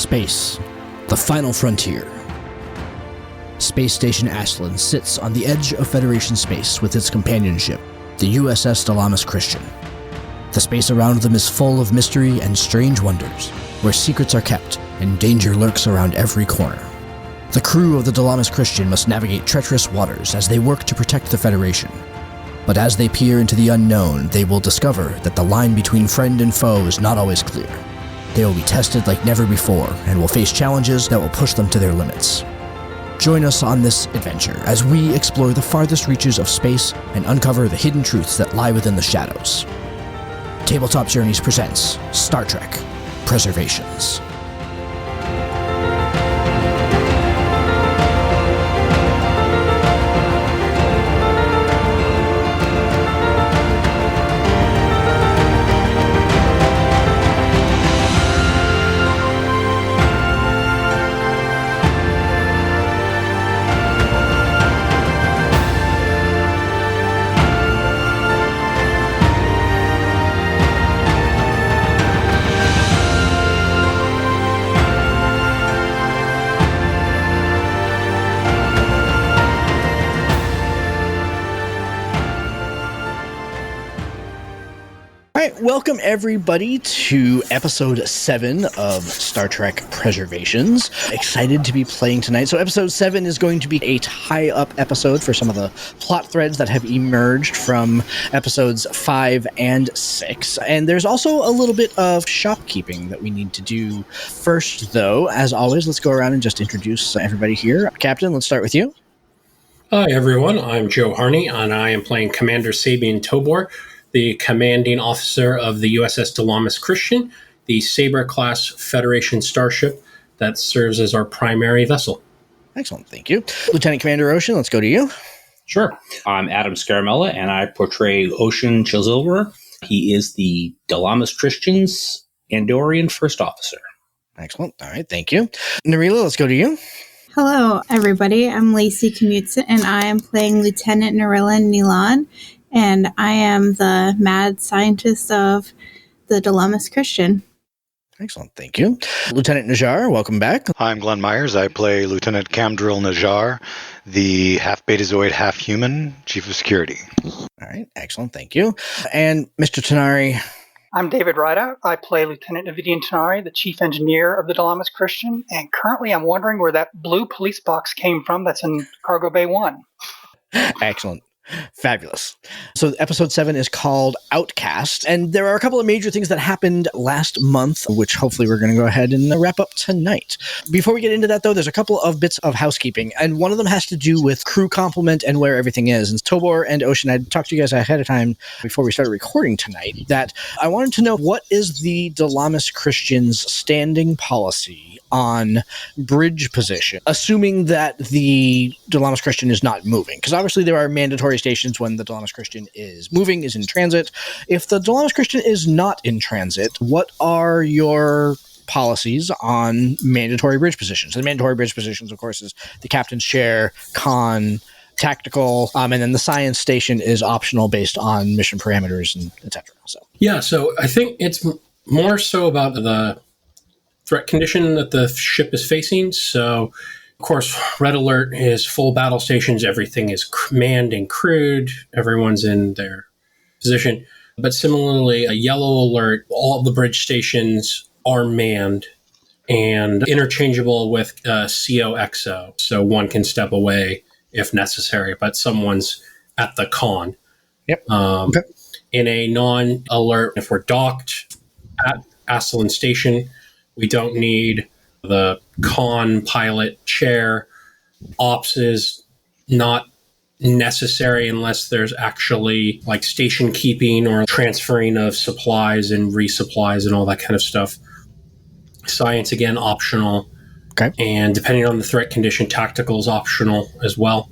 Space, the final frontier. Space Station Ashland sits on the edge of Federation space with its companion ship, the USS Dilamus Christian. The space around them is full of mystery and strange wonders, where secrets are kept and danger lurks around every corner. The crew of the Dilamus Christian must navigate treacherous waters as they work to protect the Federation. But as they peer into the unknown, they will discover that the line between friend and foe is not always clear. They will be tested like never before and will face challenges that will push them to their limits. Join us on this adventure as we explore the farthest reaches of space and uncover the hidden truths that lie within the shadows. Tabletop Journeys presents Star Trek Preservations. Welcome, everybody, to Episode 7 of Star Trek Preservations. Excited to be playing tonight. So Episode 7 is going to be a tie-up episode for some of the plot threads that have emerged from Episodes 5 and 6. And there's also a little bit of shopkeeping that we need to do. First, though, as always, let's go around and just introduce everybody here. Captain, let's start with you. Hi, everyone. I'm Joe Harney, and I am playing Commander Sabian Tobor, the commanding officer of the USS Dilamus Christian, the Sabre-class Federation starship that serves as our primary vessel. Excellent, thank you. Lieutenant Commander Ocean, let's go to you. Sure. I'm Adam Scaramella, and I portray Ocean Chilsilver. He is the Dilamus Christian's Andorian first officer. Excellent, all right, thank you. Narila, let's go to you. Hello, everybody. I'm Lacey Kamutsa, and I am playing Lieutenant Narila Nilan. And I am the mad scientist of the Dilamus Christian. Excellent, thank you. Lieutenant Najar, welcome back. I'm Glenn Myers. I play Lieutenant Camdrill Najar, the half-betazoid, half-human chief of security. All right, excellent, thank you. And Mr. Tanari. I'm David Rideout. I play Lieutenant Navidian Tanari, the chief engineer of the Dilamus Christian. And currently I'm wondering where that blue police box came from that's in Cargo Bay 1. Excellent. Fabulous. So episode 7 is called Outcast, and there are a couple of major things that happened last month, which hopefully we're going to go ahead and wrap up tonight. Before we get into that, though, there's a couple of bits of housekeeping, and one of them has to do with crew complement and where everything is. And Tobor and Ocean, I talked to you guys ahead of time before we started recording tonight, that I wanted to know, what is the Dilamus Christian's standing policy on bridge position, assuming that the Dilamus Christian is not moving? Because obviously there are mandatory stations when the Dilamus Christian is moving, is in transit. If the Dilamus Christian is not in transit, what are your policies on mandatory bridge positions? And mandatory bridge positions, of course, is the captain's chair, con, tactical, and then the science station is optional based on mission parameters and etc. So I think it's more so about the threat condition that the ship is facing. So, of course, red alert is full battle stations. Everything is manned and crewed. Everyone's in their position. But similarly, a yellow alert, all the bridge stations are manned and interchangeable with COXO. So one can step away if necessary, but someone's at the con. Yep. Okay. In a non-alert, if we're docked at Ashland Station, we don't need the con pilot chair. Ops is not necessary unless there's actually like station keeping or transferring of supplies and resupplies and all that kind of stuff. Science, again, optional. Okay. And depending on the threat condition, tactical is optional as well,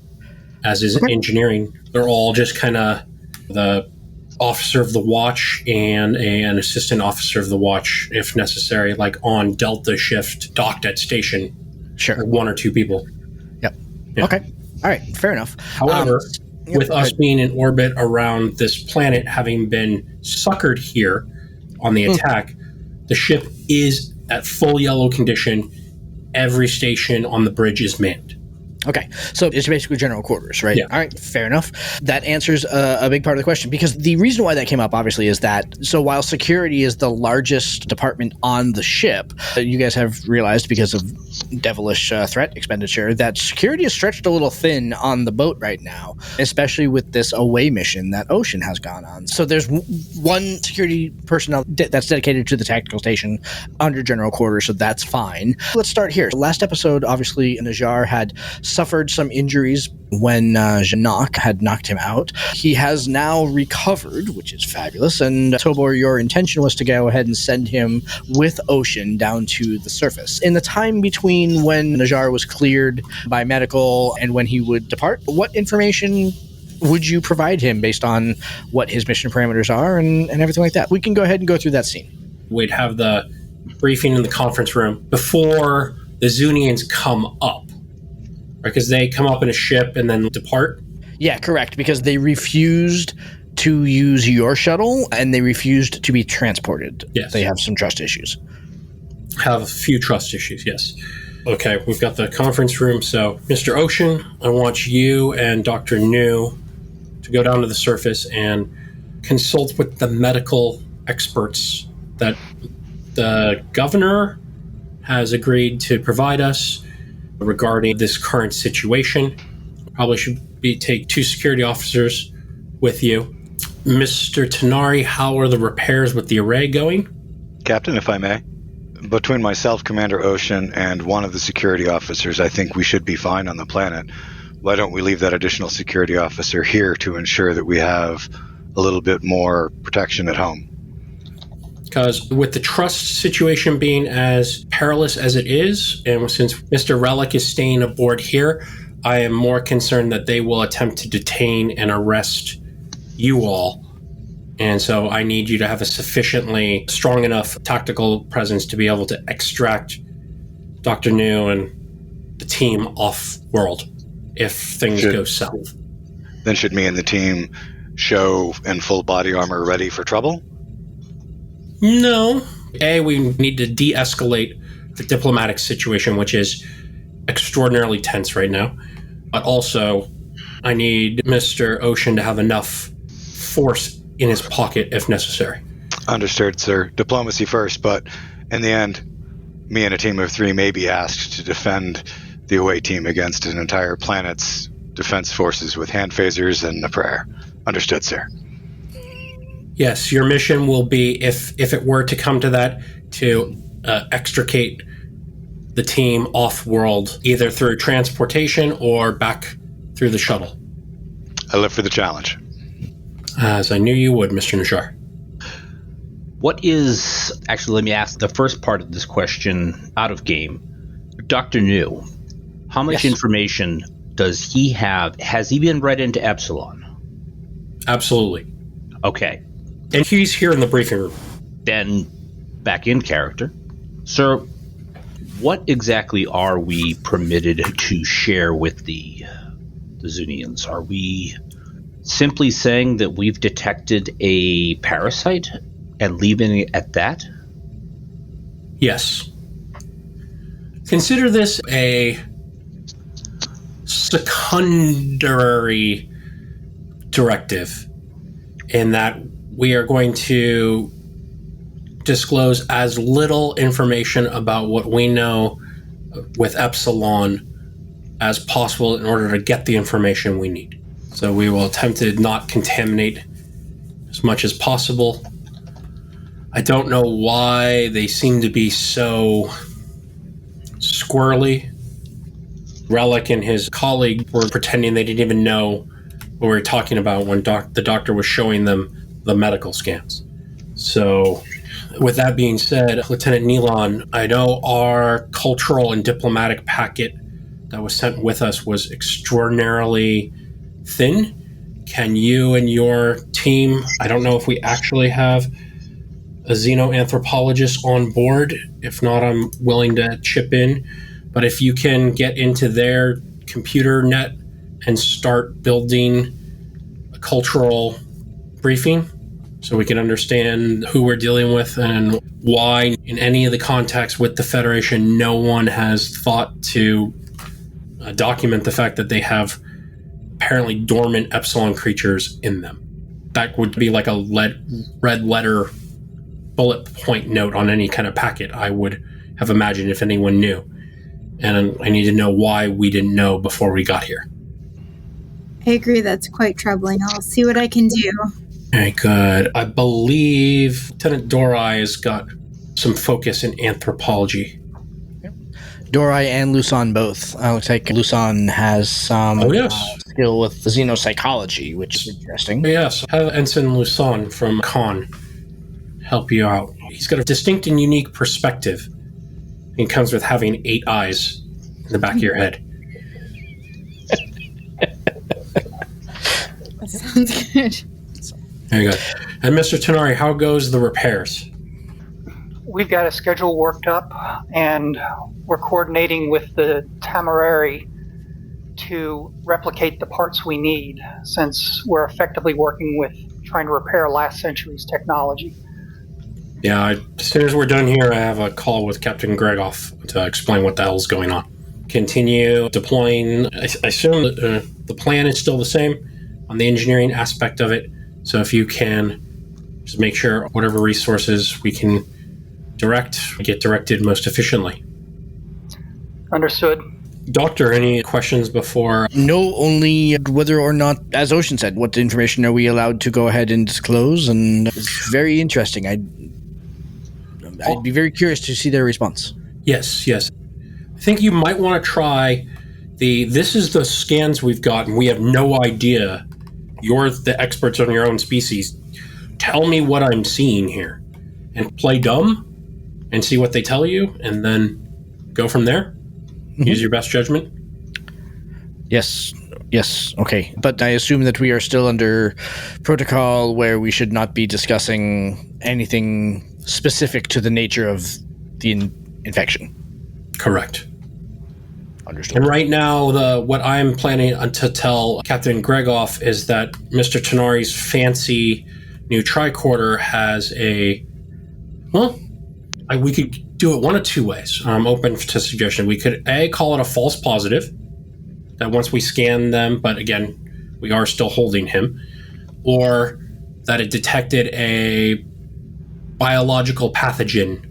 as is engineering. They're all just kind of the officer of the watch and an assistant officer of the watch, if necessary, like on Delta shift, docked at station. Sure. One or two people. Yep. Yeah. Okay. All right. Fair enough. However, with us being in orbit around this planet, having been suckered here on the attack, the ship is at full yellow condition, every station on the bridge is manned. Okay, so it's basically general quarters, right? Yeah. All right, fair enough. That answers a big part of the question, because the reason why that came up, obviously, is that, so while security is the largest department on the ship, you guys have realized, because of devilish threat expenditure, that security is stretched a little thin on the boat right now, especially with this away mission that Ocean has gone on. So there's one security personnel that's dedicated to the tactical station under general quarters, so that's fine. Let's start here. Last episode, obviously, Najar had suffered some injuries when Janok had knocked him out. He has now recovered, which is fabulous, and Tobor, your intention was to go ahead and send him with Ocean down to the surface. In the time between when Najar was cleared by medical and when he would depart, what information would you provide him based on what his mission parameters are and everything like that? We can go ahead and go through that scene. We'd have the briefing in the conference room before the Zunneons come up. Because they come up in a ship and then depart? Yeah, correct, because they refused to use your shuttle and they refused to be transported. Yes. They have some trust issues. Have a few trust issues, yes. Okay, we've got the conference room. So, Mr. Ocean, I want you and Dr. New to go down to the surface and consult with the medical experts that the governor has agreed to provide us regarding this current situation. Probably should take 2 security officers with you. Mr. Tanari, how are the repairs with the array going? Captain, if I may, between myself, Commander Ocean, and one of the security officers, I think we should be fine on the planet. Why don't we leave that additional security officer here to ensure that we have a little bit more protection at home? Because with the trust situation being as perilous as it is, and since Mr. Relic is staying aboard here, I am more concerned that they will attempt to detain and arrest you all. And so I need you to have a sufficiently strong enough tactical presence to be able to extract Dr. New and the team off-world if things go south. Then should me and the team show in full body armor ready for trouble? No. We need to de-escalate the diplomatic situation, which is extraordinarily tense right now. But also, I need Mr. Ocean to have enough force in his pocket if necessary. Understood, sir. Diplomacy first, but in the end, me and a team of 3 may be asked to defend the away team against an entire planet's defense forces with hand phasers and a prayer. Understood, sir. Yes, your mission will be, if it were to come to that, to extricate the team off-world, either through transportation or back through the shuttle. I live for the challenge. As I knew you would, Mr. Najar. Actually, let me ask the first part of this question out of game. Dr. New, how much information does he have? Has he been read into Epsilon? Absolutely. Okay. And he's here in the briefing room. Then, back in character. Sir, what exactly are we permitted to share with the Zunneons? Are we simply saying that we've detected a parasite and leaving it at that? Yes. Consider this a secondary directive in that we are going to disclose as little information about what we know with Epsilon as possible in order to get the information we need. So we will attempt to not contaminate as much as possible. I don't know why they seem to be so squirrely. Relic and his colleague were pretending they didn't even know what we were talking about when the doctor was showing them the medical scans. So, with that being said, Lieutenant Nealon, I know our cultural and diplomatic packet that was sent with us was extraordinarily thin. Can you and your team, I don't know if we actually have a xenoanthropologist on board. If not, I'm willing to chip in. But if you can get into their computer net and start building a cultural briefing, so we can understand who we're dealing with and why in any of the contacts with the Federation no one has thought to document the fact that they have apparently dormant Epsilon creatures in them. That would be like a red letter bullet point note on any kind of packet, I would have imagined, if anyone knew. And I need to know why we didn't know before we got here. I agree, that's quite troubling. I'll see what I can do. Very good. I believe Lieutenant Dorai has got some focus in anthropology. Dorai and Lusan both. Looks like Lusan has some skill with xenopsychology, which is interesting. Yes, have Ensign Lusan from Khan help you out. He's got a distinct and unique perspective. He comes with having 8 eyes in the back of your head. That sounds good. Very good. And Mr. Tenari, how goes the repairs? We've got a schedule worked up, and we're coordinating with the Tamarari to replicate the parts we need, since we're effectively working with trying to repair last century's technology. Yeah, as soon as we're done here, I have a call with Captain Gregoff to explain what the hell's going on. Continue deploying. I assume that, the plan is still the same on the engineering aspect of it. So if you can just make sure whatever resources we can get directed most efficiently. Understood. Doctor, any questions before? No, only whether or not, as Ocean said, what information are we allowed to go ahead and disclose? And it's very interesting. I'd be very curious to see their response. Yes. I think you might want to try this is the scans we've gotten. We have no idea. You're the experts on your own species. Tell me what I'm seeing here. And play dumb and see what they tell you, and then go from there. Mm-hmm. Use your best judgment. Yes, okay. But I assume that we are still under protocol where we should not be discussing anything specific to the nature of the infection. Correct. Understood. And right now, what I'm planning to tell Captain Gregoff is that Mr. Tenari's fancy new tricorder has we could do it one of 2 ways. I'm open to suggestion. We could call it a false positive, that once we scan them, but again, we are still holding him, or that it detected a biological pathogen,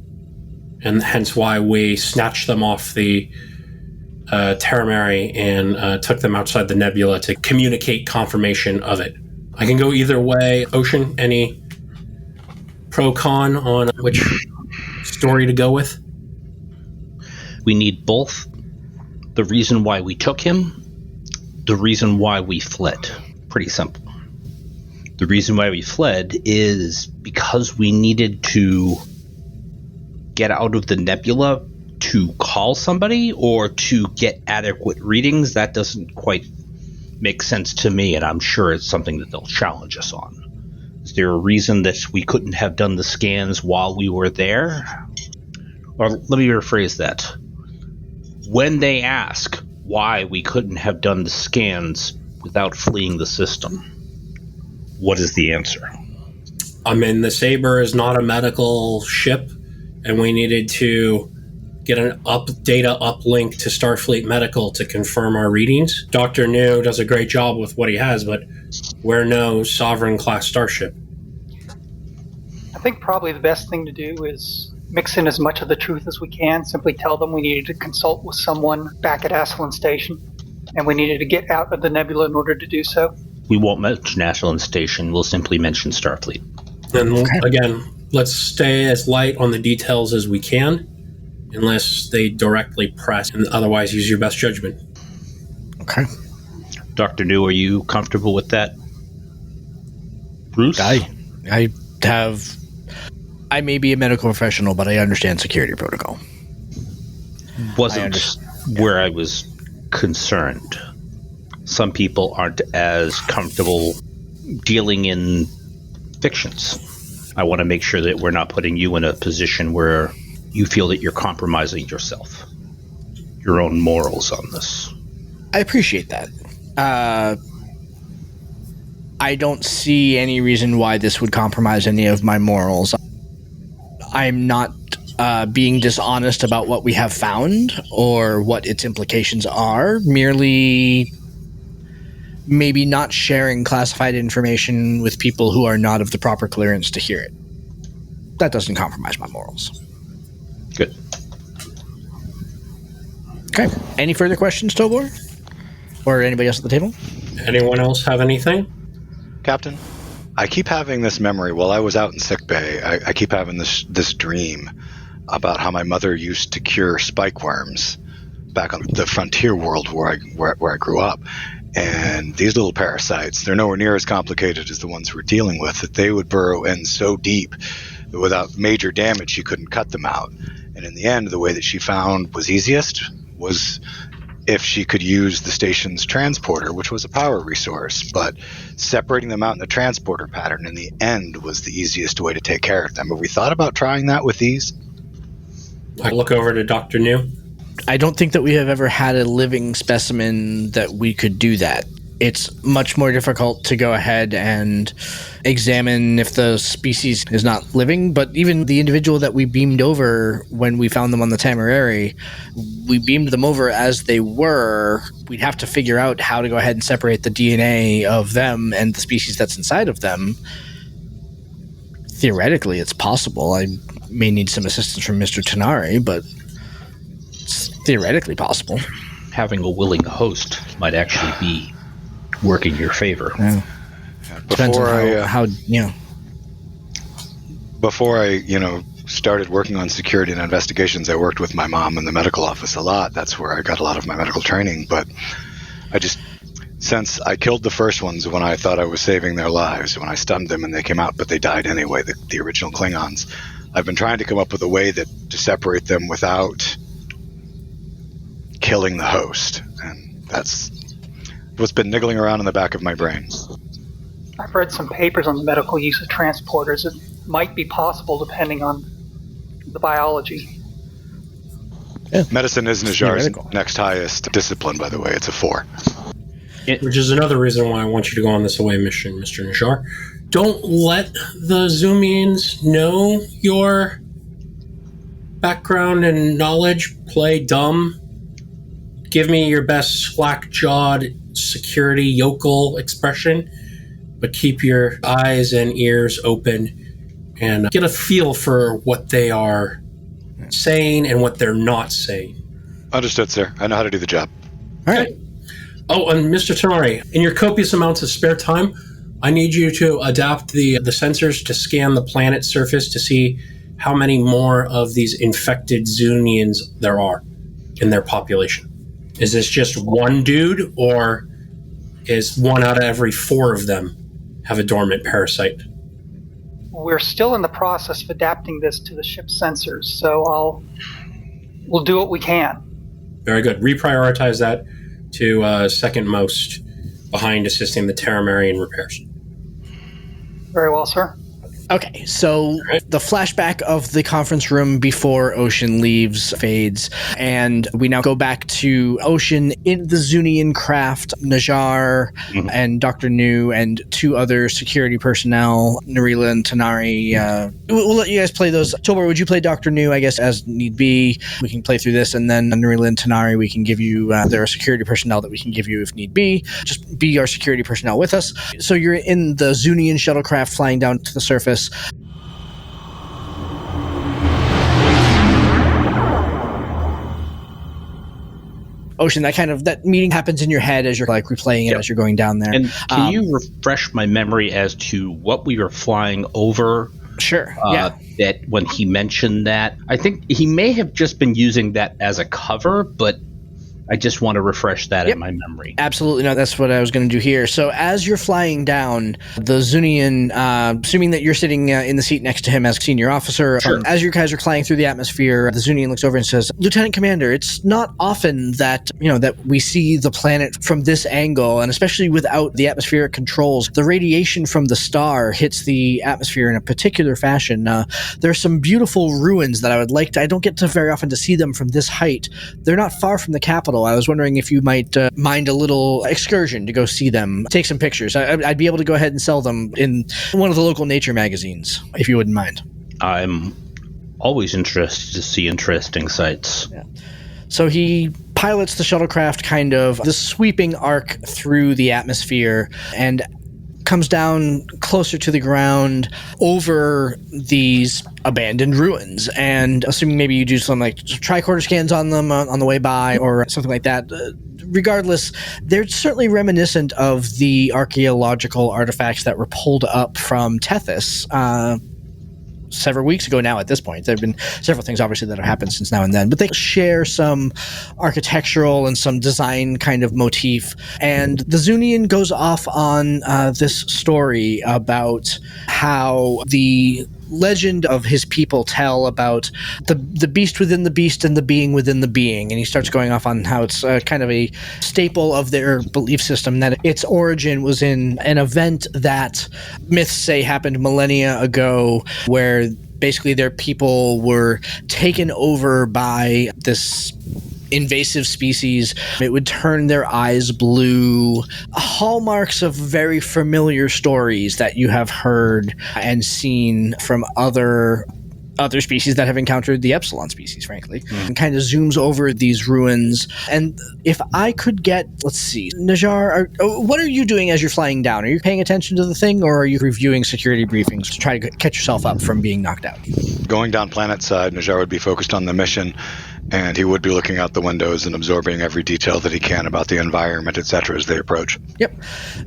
and hence why we snatched them off the Taramari and took them outside the nebula to communicate confirmation of it. I can go either way. Ocean, any pro-con on which story to go with? We need both. The reason why we took him, the reason why we fled. Pretty simple. The reason why we fled is because we needed to get out of the nebula to call somebody or to get adequate readings. That doesn't quite make sense to me, and I'm sure it's something that they'll challenge us on. Is there a reason that we couldn't have done the scans while we were there? Or let me rephrase that. When they ask why we couldn't have done the scans without fleeing the system, what is the answer? I mean, the Saber is not a medical ship, and we needed to get an data uplink to Starfleet Medical to confirm our readings. Dr. New does a great job with what he has, but we're no Sovereign-class starship. I think probably the best thing to do is mix in as much of the truth as we can. Simply tell them we needed to consult with someone back at Aslan Station, and we needed to get out of the nebula in order to do so. We won't mention Aslan Station. We'll simply mention Starfleet. And again, let's stay as light on the details as we can, unless they directly press, and otherwise use your best judgment. Okay. Dr. New, are you comfortable with that? Bruce? I may be a medical professional, but I understand security protocol. Wasn't where I was concerned. Some people aren't as comfortable dealing in fictions. I want to make sure that we're not putting you in a position where you feel that you're compromising yourself, your own morals on this. I appreciate that. I don't see any reason why this would compromise any of my morals. I'm not being dishonest about what we have found or what its implications are, merely maybe not sharing classified information with people who are not of the proper clearance to hear it. That doesn't compromise my morals. Good. Okay. Any further questions, Tobor? Or anybody else at the table? Anyone else have anything? Captain, I keep having this memory. While I was out in sickbay, I keep having this dream about how my mother used to cure spike worms back on the frontier world where I grew up. And these little parasites, they're nowhere near as complicated as the ones we're dealing with, that they would burrow in so deep that without major damage, she couldn't cut them out. And in the end, the way that she found was easiest was if she could use the station's transporter, which was a power resource, but separating them out in the transporter pattern in the end was the easiest way to take care of them. Have we thought about trying that with these? I look over to Dr. New. I don't think that we have ever had a living specimen that we could do that. It's much more difficult to go ahead and examine if the species is not living, but even the individual that we beamed over when we found them on the Tamareri, we beamed them over as they were. We'd have to figure out how to go ahead and separate the DNA of them and the species that's inside of them. Theoretically, it's possible. I may need some assistance from Mr. Tanari, but it's theoretically possible. Having a willing host might actually be working your favor. Yeah. Depends on how Before I started working on security and investigations, I worked with my mom in the medical office a lot. That's where I got a lot of my medical training. But since I killed the first ones when I thought I was saving their lives, when I stunned them and they came out, but they died anyway, the original Klingons, I've been trying to come up with a way to separate them without killing the host. And that's what's been niggling around in the back of my brain. I've read some papers on the medical use of transporters. It might be possible depending on the biology. Yeah. Medicine is Najar's next highest discipline, by the way. It's a 4. Which is another reason why I want you to go on this away mission, Mr. Najar. Don't let the Zoomians know your background and knowledge. Play dumb. Give me your best slack-jawed security yokel expression, but keep your eyes and ears open and get a feel for what they are saying and what they're not saying. Understood, sir. I know how to do the job. All right. Oh, and Mr. Tanari, in your copious amounts of spare time, I need you to adapt the sensors to scan the planet's surface to see how many more of these infected Zunians there are in their population. Is this just one dude, or is 1 out of every 4 of them have a dormant parasite? We're still in the process of adapting this to the ship's sensors, so we'll do what we can. Very good. Reprioritize that to second most behind assisting the Taramari in repairs. Very well, sir. Okay, so the flashback of the conference room before Ocean leaves fades, and we now go back to Ocean in the Zunneon craft, Najar and Dr. New and 2 other security personnel, Narila and Tanari. We'll let you guys play those. Tobor, would you play Dr. New, I guess, as need be? We can play through this, and then Narila and Tanari, we can give you, there are security personnel that we can give you if need be. Just be our security personnel with us. So you're in the Zunneon shuttlecraft flying down to the surface. Ocean, that meeting happens in your head as you're like replaying it as you're going down there. And can you refresh my memory as to what we were flying over? Sure. That when he mentioned that, I think he may have just been using that as a cover, but I just want to refresh that in my memory. Absolutely. No, that's what I was going to do here. So as you're flying down, the Zunneon, assuming that you're sitting in the seat next to him as senior officer, as you guys are flying through the atmosphere, the Zunneon looks over and says, Lieutenant Commander, it's not often that, that we see the planet from this angle, and especially without the atmospheric controls. The radiation from the star hits the atmosphere in a particular fashion. There's some beautiful ruins that I don't get to very often to see them from this height. They're not far from the capital. capital. I was wondering if you might mind a little excursion to go see them, take some pictures. I'd be able to go ahead and sell them in one of the local nature magazines, if you wouldn't mind. I'm always interested to see interesting sights. Yeah. So he pilots the shuttlecraft kind of this sweeping arc through the atmosphere and comes down closer to the ground over these abandoned ruins. And assuming maybe you do some like tricorder scans on them on the way by or something like that, regardless, they're certainly reminiscent of the archaeological artifacts that were pulled up from Tethys several weeks ago now at this point. There have been several things, obviously, that have happened since now and then, but they share some architectural and some design kind of motif. And the Zunneon goes off on this story about how the legend of his people tell about the beast within the beast and the being within the being. And he starts going off on how it's kind of a staple of their belief system, that its origin was in an event that myths say happened millennia ago, where basically their people were taken over by this invasive species. It would turn their eyes blue. Hallmarks of very familiar stories that you have heard and seen from other species that have encountered the Epsilon species, frankly, and kind of zooms over these ruins. And if I could get, let's see, Najjar, what are you doing as you're flying down? Are you paying attention to the thing, or are you reviewing security briefings to try to catch yourself up from being knocked out? Going down planet side, Najjar would be focused on the mission, and he would be looking out the windows and absorbing every detail that he can about the environment, etc., as they approach. Yep.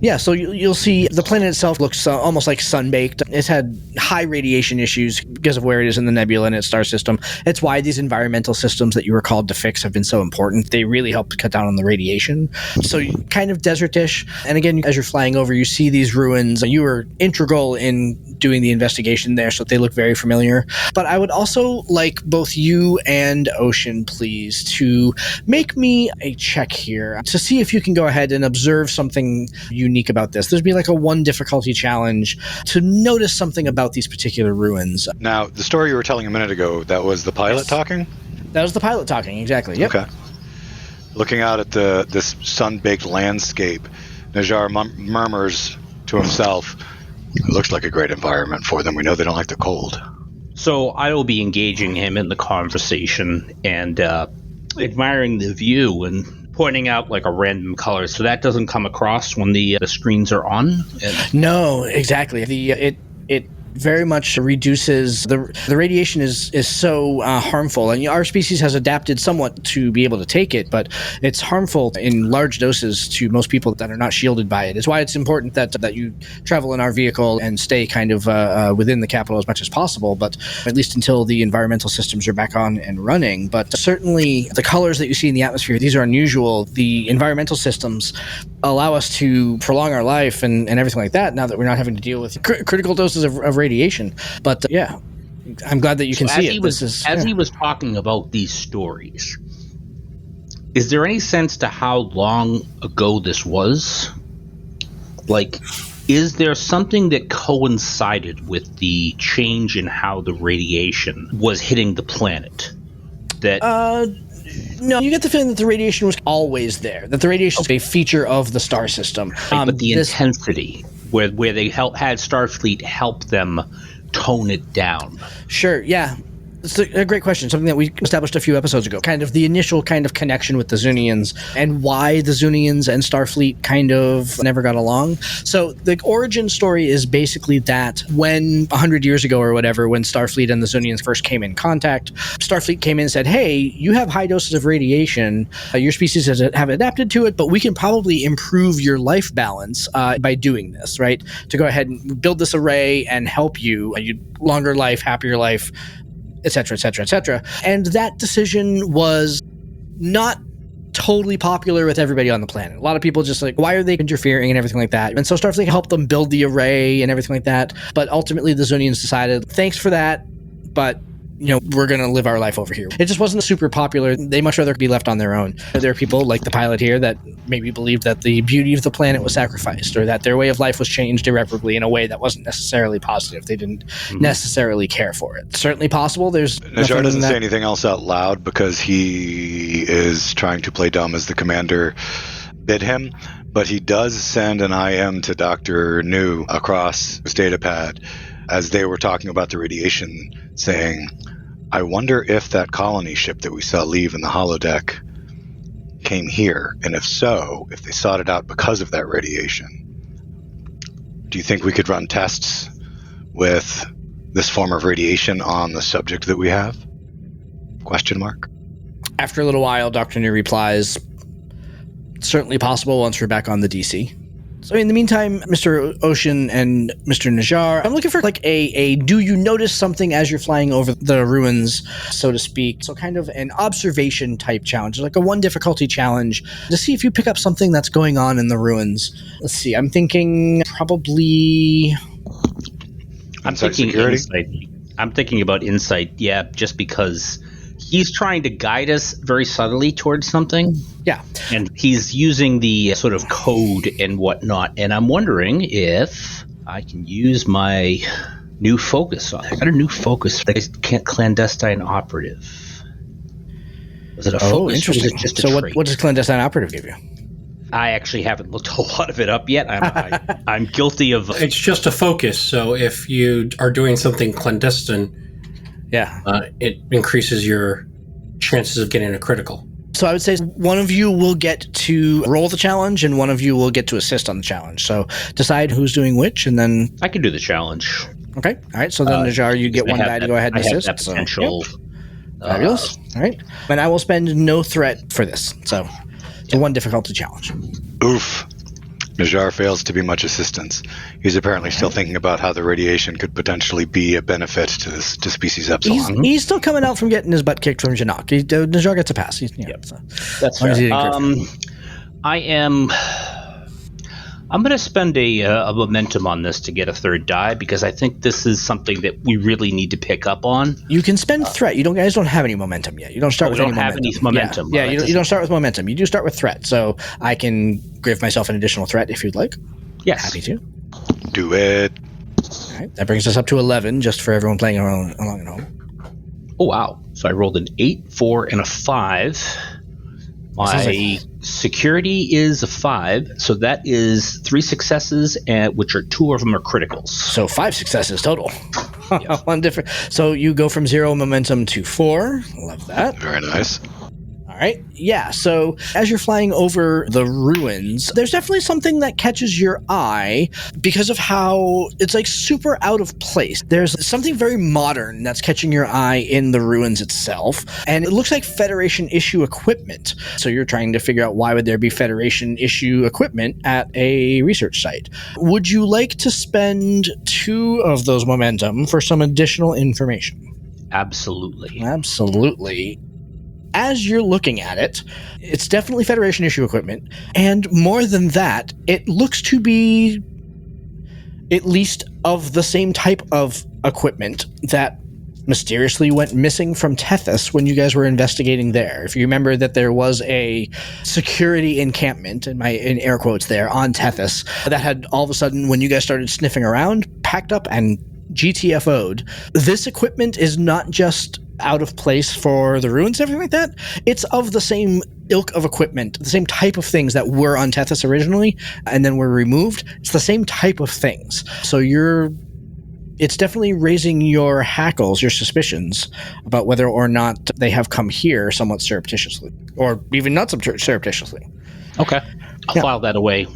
Yeah, so you'll see the planet itself looks almost like sun-baked. It's had high radiation issues because of where it is in the nebula and its star system. It's why these environmental systems that you were called to fix have been so important. They really help cut down on the radiation. So kind of desertish. And again, as you're flying over, you see these ruins. You were integral in doing the investigation there, so they look very familiar. But I would also like both you and Ocean, please, to make me a check here to see if you can go ahead and observe something unique about this. There'd be like a 1 difficulty challenge to notice something about these particular ruins. Now, the story you were telling a minute ago, that was the pilot talking? That was the pilot talking, exactly. Yep. Okay. Looking out at this sun-baked landscape, Najjar murmurs to himself, "It looks like a great environment for them. We know they don't like the cold." So I will be engaging him in the conversation and admiring the view and pointing out like a random color, so that doesn't come across when the screens are on. No, exactly. It very much reduces the radiation is so harmful, and our species has adapted somewhat to be able to take it, but it's harmful in large doses to most people that are not shielded by it. It's why it's important that you travel in our vehicle and stay kind of within the capital as much as possible, but at least until the environmental systems are back on and running. But certainly the colors that you see in the atmosphere, these are unusual. The environmental systems allow us to prolong our life and everything like that, now that we're not having to deal with critical doses of radiation. But yeah, I'm glad that you can see it. He was talking about these stories, is there any sense to how long ago this was? Like, is there something that coincided with the change in how the radiation was hitting the planet? That no, you get the feeling that the radiation was always there, that the radiation is a feature of the star system. But the intensity, where they had Starfleet help them tone it down. Sure, yeah. It's a great question, something that we established a few episodes ago, kind of the initial kind of connection with the Zunneons and why the Zunneons and Starfleet kind of never got along. So the origin story is basically that when 100 years ago or whatever, when Starfleet and the Zunneons first came in contact, Starfleet came in and said, hey, you have high doses of radiation, your species have adapted to it, but we can probably improve your life balance by doing this, right? To go ahead and build this array and help you, longer life, happier life, etc., etc., etc. And that decision was not totally popular with everybody on the planet. A lot of people just like, why are they interfering and everything like that? And so Starfleet helped them build the array and everything like that. But ultimately the Zunneons decided, thanks for that, but we're going to live our life over here. It just wasn't super popular. They much rather be left on their own. There are people like the pilot here that maybe believed that the beauty of the planet was sacrificed, or that their way of life was changed irreparably in a way that wasn't necessarily positive. They didn't necessarily care for it. Certainly possible. There's Najjar doesn't say anything else out loud because he is trying to play dumb as the commander bid him, but he does send an IM to Dr. New across his data pad as they were talking about the radiation, saying, I wonder if that colony ship that we saw leave in the holodeck came here, and if so, if they sought it out because of that radiation. Do you think we could run tests with this form of radiation on the subject that we have? Question mark. After a little while, Dr. New replies, certainly possible once we're back on the DC. So in the meantime, Mr. Ocean and Mr. Najjar, I'm looking for like a do you notice something as you're flying over the ruins, so to speak. So kind of an observation type challenge, like a 1 difficulty challenge to see if you pick up something that's going on in the ruins. Let's see, I'm thinking probably... I'm thinking insight. I'm thinking about insight, yeah, just because he's trying to guide us very subtly towards something. Yeah. And he's using the sort of code and whatnot. And I'm wondering if I can use my new focus on it. I got a new focus. Clandestine operative. Was it a focus? Interesting. Or was it just a so trait? what does clandestine operative give you? I actually haven't looked a lot of it up yet. I'm guilty of... It's just a focus. So if you are doing something clandestine, it increases your chances of getting a critical. So I would say one of you will get to roll the challenge and one of you will get to assist on the challenge. So decide who's doing which, and then... I can do the challenge. Okay. All right. So then, Najjar, you get one die to go ahead and assist. That potential. So, fabulous. All right. And I will spend no threat for this. So it's a 1 difficulty challenge. Oof. Najjar fails to be much assistance. He's apparently still thinking about how the radiation could potentially be a benefit to species Epsilon. He's still coming out from getting his butt kicked from Janak. Najjar gets a pass. That's fair. I'm going to spend a momentum on this to get a 3rd die, because I think this is something that we really need to pick up on. You can spend threat. You guys don't have any momentum yet. You don't start with any momentum. We don't have any momentum. Yeah, you don't start with momentum. You do start with threat. So I can give myself an additional threat if you'd like. Yes. Happy to. Do it. All right. That brings us up to 11, just for everyone playing along at home. Oh, wow. So I rolled an 8, 4, and a 5. My security is a 5, so that is 3 successes, which are 2 of them are criticals. So 5 successes total. Yes. 1 different. So you go from 0 momentum to 4. Love that. Very nice. All right. Yeah. So as you're flying over the ruins, there's definitely something that catches your eye because of how it's like super out of place. There's something very modern that's catching your eye in the ruins itself. And it looks like Federation issue equipment. So you're trying to figure out why would there be Federation issue equipment at a research site. Would you like to spend 2 of those momentum for some additional information? Absolutely. Absolutely. As you're looking at it, it's definitely Federation issue equipment. And more than that, it looks to be at least of the same type of equipment that mysteriously went missing from Tethys when you guys were investigating there. If you remember that there was a security encampment, in air quotes there, on Tethys, that had all of a sudden, when you guys started sniffing around, packed up and GTFO'd. This equipment is not just out of place for the ruins and everything like that. It's of the same ilk of equipment, the same type of things that were on Tethys originally and then were removed. It's the same type of things. So it's definitely raising your hackles, your suspicions about whether or not they have come here somewhat surreptitiously, or even not surreptitiously. Okay. I'll file that away.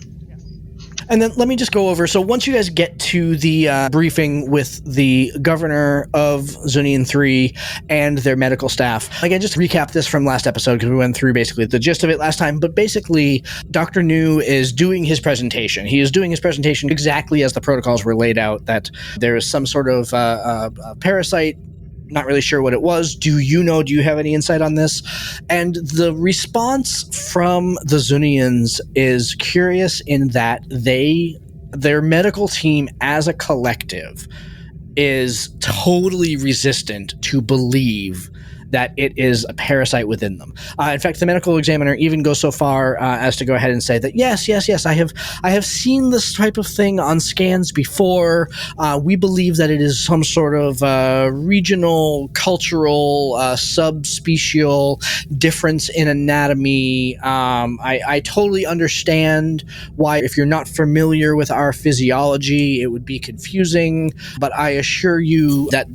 And then let me just go over. So once you guys get to the briefing with the governor of Zunneon III and their medical staff, again, just to recap this from last episode, because we went through basically the gist of it last time. But basically, Dr. New is doing his presentation. He is doing his presentation exactly as the protocols were laid out, that there is some sort of parasite. Not really sure what it was. Do you have any insight on this? And the response from the Zunneons is curious in that their medical team as a collective is totally resistant to believe that it is a parasite within them. In fact, the medical examiner even goes so far as to go ahead and say that yes, I have seen this type of thing on scans before. We believe that it is some sort of regional, cultural, subspecial difference in anatomy. I totally understand why, if you're not familiar with our physiology, it would be confusing. But I assure you that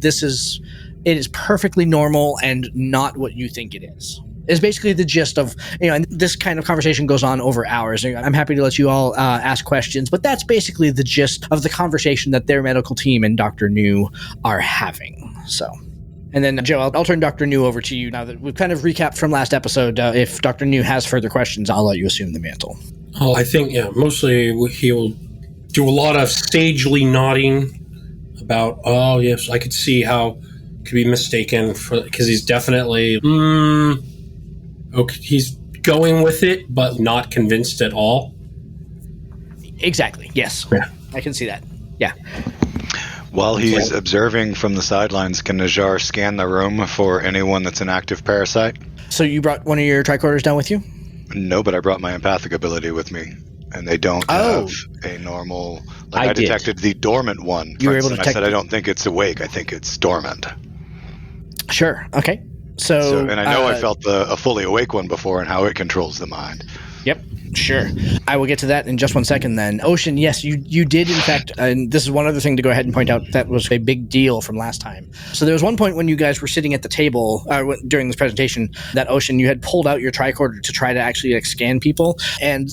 it is perfectly normal and not what you think it is basically the gist of, and this kind of conversation goes on over hours. I'm happy to let you all ask questions, but that's basically the gist of the conversation that their medical team and Dr. New are having. So, and then Joe, I'll turn Dr. New over to you now that we've kind of recapped from last episode. If Dr. New has further questions, I'll let you assume the mantle. Oh, I think, mostly he'll do a lot of sagely nodding about, oh, yes, I could see how could be mistaken because he's definitely okay, he's going with it but not convinced at all. Exactly, yes. Yeah. I can see that. Yeah. While he's observing from the sidelines, can Najar scan the room for anyone that's an active parasite? So you brought one of your tricorders down with you? No, but I brought my empathic ability with me, and they don't have a normal... I detected the dormant one. You were able to detect... I said I don't think it's awake, I think it's dormant. Sure. Okay. So and I know I felt a fully awake one before and how it controls the mind. Yep. Sure. I will get to that in just one second then. Ocean, yes, you did in fact, and this is one other thing to go ahead and point out that was a big deal from last time. So there was one point when you guys were sitting at the table during this presentation that, Ocean, you had pulled out your tricorder to try to actually scan people, and...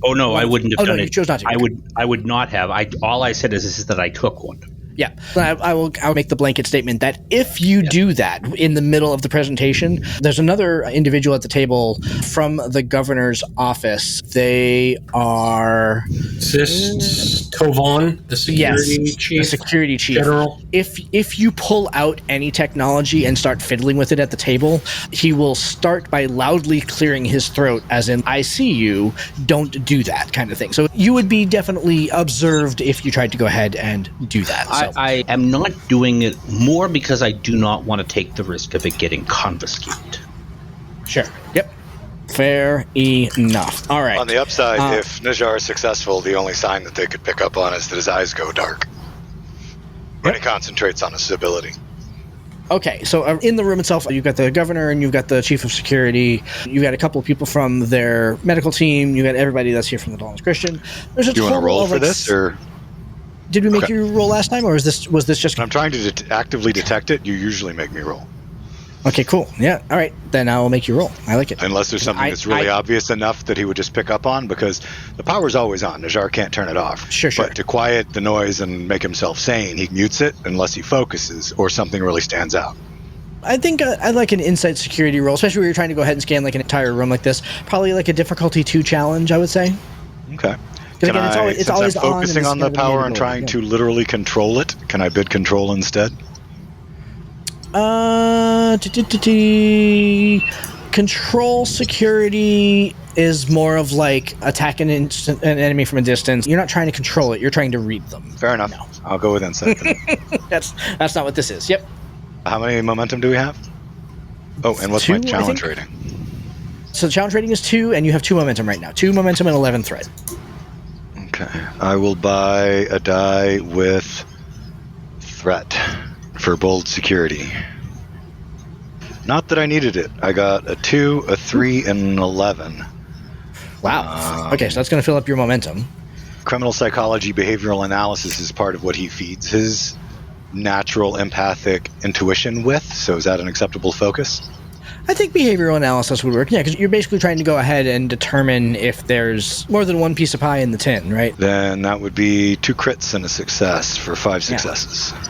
Oh, no, I wouldn't have done it. You chose not to. I would not have. All I said is that I took one. Yeah, I'll make the blanket statement that if you do that in the middle of the presentation, there's another individual at the table from the governor's office. They are... Is this Tovan, the security chief? The security chief. General? If you pull out any technology and start fiddling with it at the table, he will start by loudly clearing his throat, as in, I see you, don't do that kind of thing. So you would be definitely observed if you tried to go ahead and do that. I am not doing it more because I do not want to take the risk of it getting confiscated. Sure. Yep. Fair enough. All right. On the upside, if Najar is successful, the only sign that they could pick up on is that his eyes go dark when he concentrates on his ability. Okay, so in the room itself, you've got the governor and you've got the chief of security. You've got a couple of people from their medical team. You've got everybody that's here from the Dilamus Christian. There's a Do you want to roll for this, or... Did we make you roll last time, or was this just... When I'm trying to actively detect it, you usually make me roll. Okay, cool. Yeah, all right. Then I'll make you roll. I like it. Unless there's something that's really obvious enough that he would just pick up on, because the power's always on. Najar can't turn it off. Sure. But to quiet the noise and make himself sane, he mutes it unless he focuses or something really stands out. I think I'd like an insight security roll, especially when you're trying to go ahead and scan like an entire room like this. Probably like a difficulty 2 challenge, I would say. Okay. Can again, it's always I'm focusing on the power and trying to literally control it, can I bid control instead? Control security is more of like attacking an enemy from a distance. You're not trying to control it, you're trying to read them. Fair enough. No. I'll go with insight. That's not what this is. Yep. How many momentum do we have? Oh, and what's 2, my challenge rating? So the challenge rating is 2, and you have 2 momentum right now. 2 momentum and 11 thread. Okay. I will buy a die with threat for bold security. Not that I needed it. I got a 2, a 3, and an 11. Wow. Okay, so that's going to fill up your momentum. Criminal psychology, behavioral analysis is part of what he feeds his natural empathic intuition with, so is that an acceptable focus? I think behavioral analysis would work, yeah, because you're basically trying to go ahead and determine if there's more than one piece of pie in the tin, right? Then that would be 2 crits and a success for 5 successes. Yeah.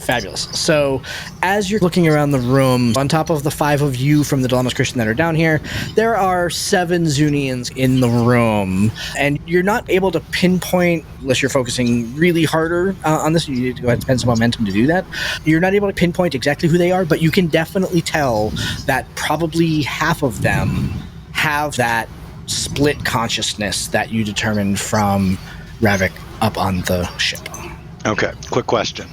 Fabulous. So as you're looking around the room, on top of the 5 of you from the Dilamus Christian that are down here, there are 7 Zunneons in the room, and you're not able to pinpoint, unless you're focusing really harder on this, you need to go ahead and spend some momentum to do that. You're not able to pinpoint exactly who they are, but you can definitely tell that probably half of them have that split consciousness that you determined from Ravik up on the ship. Okay, quick question.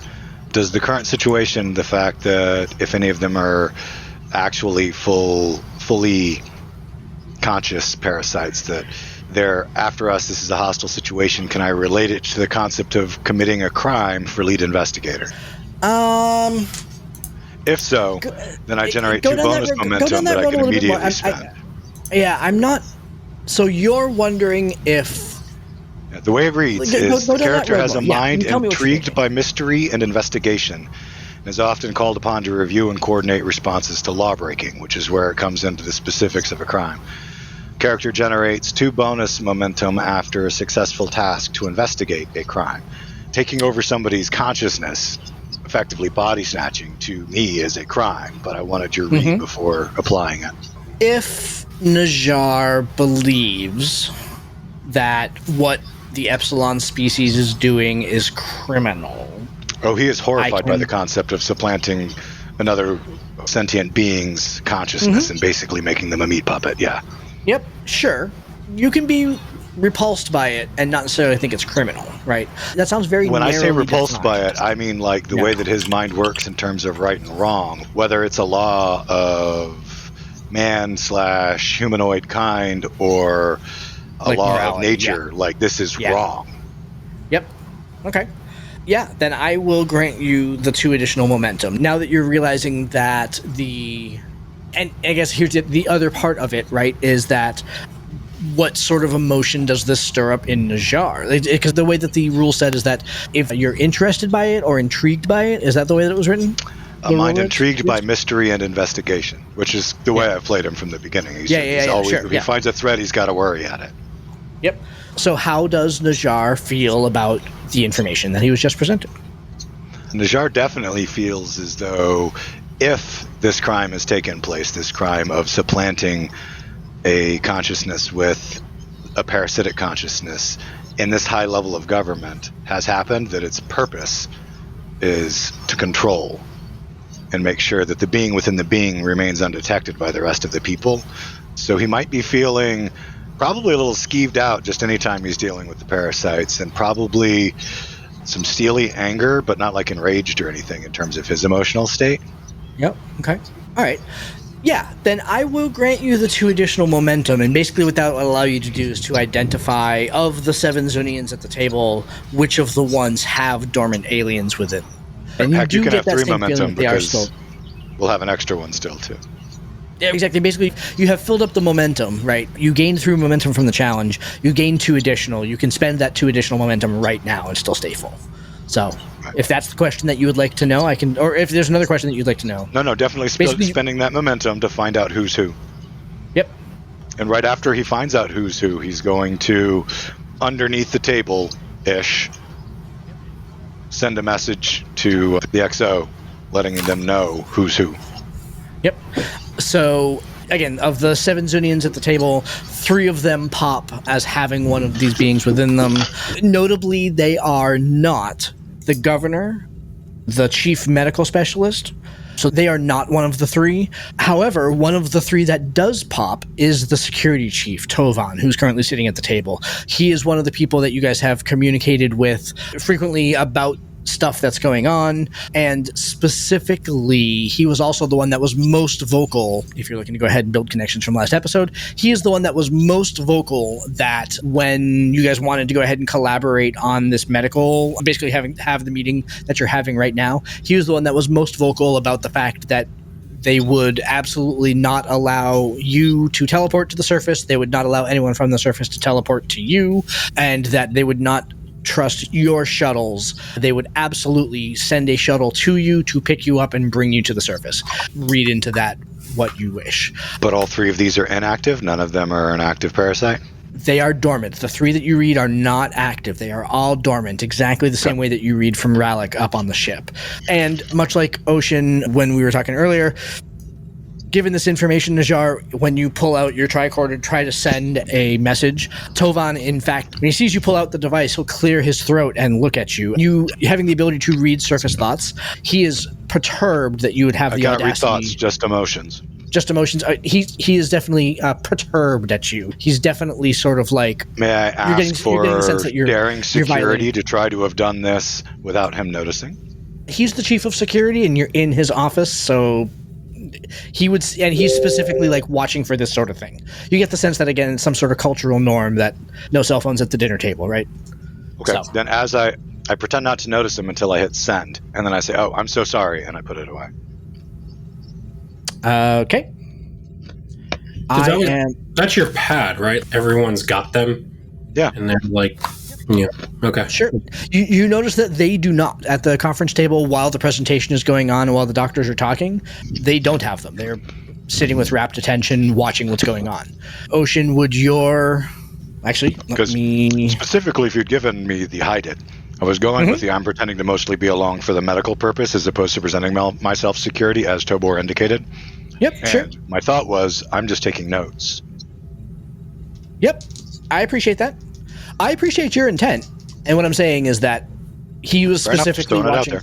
Does the current situation, the fact that if any of them are actually fully conscious parasites, that they're after us, this is a hostile situation, can I relate it to the concept of committing a crime for lead investigator? If so, then I generate 2 bonus momentum that I can immediately spend. I'm not... So you're wondering if... The way it reads is the character has a mind intrigued by mystery and investigation, and is often called upon to review and coordinate responses to lawbreaking, which is where it comes into the specifics of a crime. Character generates 2 bonus momentum after a successful task to investigate a crime. Taking over somebody's consciousness, effectively body snatching, to me is a crime, but I wanted your read before applying it. If Najjar believes that what the Epsilon species is doing is criminal... Oh, he is horrified by the concept of supplanting another sentient being's consciousness and basically making them a meat puppet, yeah. Yep, sure. You can be repulsed by it and not necessarily think it's criminal, right? That sounds very When I say repulsed defined. by it, I mean like the way that his mind works in terms of right and wrong, whether it's a law of man/humanoid kind or a law morality, of nature, like this is wrong. Yep. Okay. Yeah, then I will grant you the 2 additional momentum. Now that you're realizing that and I guess here's the other part of it, right, is that what sort of emotion does this stir up in Najjar? Because the way that the rule said is that if you're interested by it or intrigued by it, is that the way that it was written? A mind intrigued by mystery and investigation, which is the way I've played him from the beginning. If he finds a threat, he's got to worry at it. Yep. So how does Najjar feel about the information that he was just presented? Najjar definitely feels as though if this crime has taken place, this crime of supplanting a consciousness with a parasitic consciousness in this high level of government has happened, that its purpose is to control and make sure that the being within the being remains undetected by the rest of the people. So he might be feeling probably a little skeeved out just anytime he's dealing with the parasites, and probably some steely anger, but not like enraged or anything in terms of his emotional state. Yep. Okay. All right. Yeah, then I will grant you the 2 additional momentum, and basically what that will allow you to do is to identify, of the 7 Zunneons at the table, which of the ones have dormant aliens within. And Heck, you can have 3 momentum because we'll have an extra one still, too. Yeah, exactly. Basically, you have filled up the momentum, right? You gained 3 momentum from the challenge. You gain 2 additional. You can spend that 2 additional momentum right now and still stay full. So, if that's the question that you would like to know, I can... Or if there's another question that you'd like to know. No, definitely spending that momentum to find out who's who. Yep. And right after he finds out who's who, he's going to, underneath the table-ish, send a message to the XO, letting them know who's who. Yep. So, again, of the 7 Zunneons at the table, 3 of them pop as having one of these beings within them. Notably, they are not the governor, the chief medical specialist, so they are not one of the 3. However, one of the 3 that does pop is the security chief, Tovan, who's currently sitting at the table. He is one of the people that you guys have communicated with frequently about stuff that's going on, and specifically, he was also the one that was most vocal. If you're looking to go ahead and build connections from last episode, he is the one that was most vocal that when you guys wanted to go ahead and collaborate on this medical, basically have the meeting that you're having right now, he was the one that was most vocal about the fact that they would absolutely not allow you to teleport to the surface. They would not allow anyone from the surface to teleport to you, and that they would not trust your shuttles. They would absolutely send a shuttle to you to pick you up and bring you to the surface. Read into that what you wish. But all 3 of these are inactive? None of them are an active parasite? They are dormant. The 3 that you read are not active. They are all dormant, exactly the same way that you read from Rallic up on the ship. And much like Ocean, when we were talking earlier, given this information, Najjar, when you pull out your tricorder to try to send a message, Tovan, in fact, when he sees you pull out the device, he'll clear his throat and look at you. You having the ability to read surface thoughts, he is perturbed that you would have the audacity. I can't read thoughts, just emotions. Just emotions. He is definitely perturbed at you. He's definitely sort of like... May I ask for daring security to try to have done this without him noticing? he's the chief of security and you're in his office, so he would, and he's specifically like watching for this sort of thing. You get the sense that, again, it's some sort of cultural norm that no cell phones at the dinner table, right? Okay. So. Then as I pretend not to notice him until I hit send, and then I say, "Oh, I'm so sorry," and I put it away. Okay. That's your pad, right? Everyone's got them. Yeah. And they're like, yeah. Okay. Sure. You notice that they do not, at the conference table while the presentation is going on and while the doctors are talking, they don't have them. They're sitting with rapt attention, watching what's going on. Ocean, would your... Actually, let me... Specifically, if you'd given me the hide it, I was going with the I'm pretending to mostly be along for the medical purpose as opposed to presenting myself security, as Tobor indicated. Yep, and sure. My thought was, I'm just taking notes. Yep, I appreciate that. I appreciate your intent. And what I'm saying is that he was specifically watching...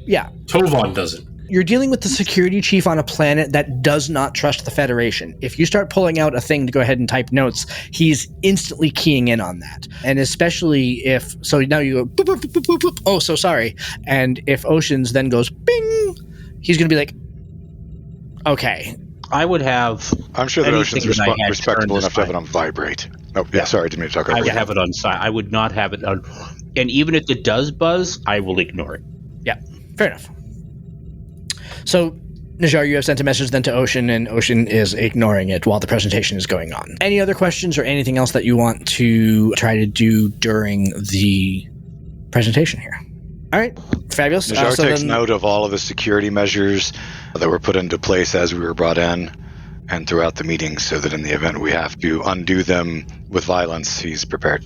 Yeah. Tovan doesn't. You're dealing with the security chief on a planet that does not trust the Federation. If you start pulling out a thing to go ahead and type notes, he's instantly keying in on that. And especially if... So now you go, boop, boop, boop, boop, boop, oh, so sorry. And if Oceans then goes, bing, he's going to be like, okay. I would have... I'm sure that Ocean's respectable enough to have it on vibrate. Oh, yeah, sorry, didn't mean to talk over I would have it on silent. I would not have it on... And even if it does buzz, I will ignore it. Yeah, fair enough. So, Najjar, you have sent a message then to Ocean, and Ocean is ignoring it while the presentation is going on. Any other questions or anything else that you want to try to do during the presentation here? All right, fabulous. Najjar takes note of all of the security measures that were put into place as we were brought in and throughout the meeting, so that in the event we have to undo them with violence, he's prepared.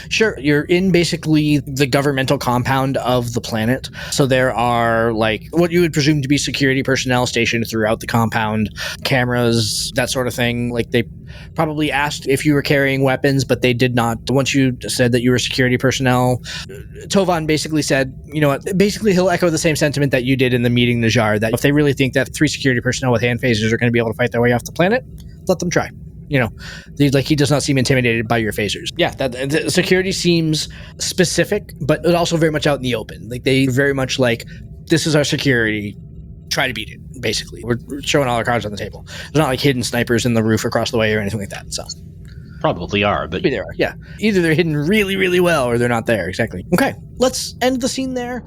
Sure. You're in basically the governmental compound of the planet. So there are like what you would presume to be security personnel stationed throughout the compound, cameras, that sort of thing. Like they probably asked if you were carrying weapons, but they did not. Once you said that you were security personnel, Tovan basically said, you know what, basically he'll echo the same sentiment that you did in the meeting, Najjar, that if they really think that 3 security personnel with hand phasers are going to be able to fight their way off the planet, let them try. You know, he does not seem intimidated by your phasers. Yeah, the security seems specific, but also very much out in the open. Like they very much like, this is our security. Try to beat it. Basically, we're showing all our cards on the table. There's not like hidden snipers in the roof across the way or anything like that. So probably are, but maybe there are. Yeah, either they're hidden really, really well or they're not there. Exactly. Okay, let's end the scene there.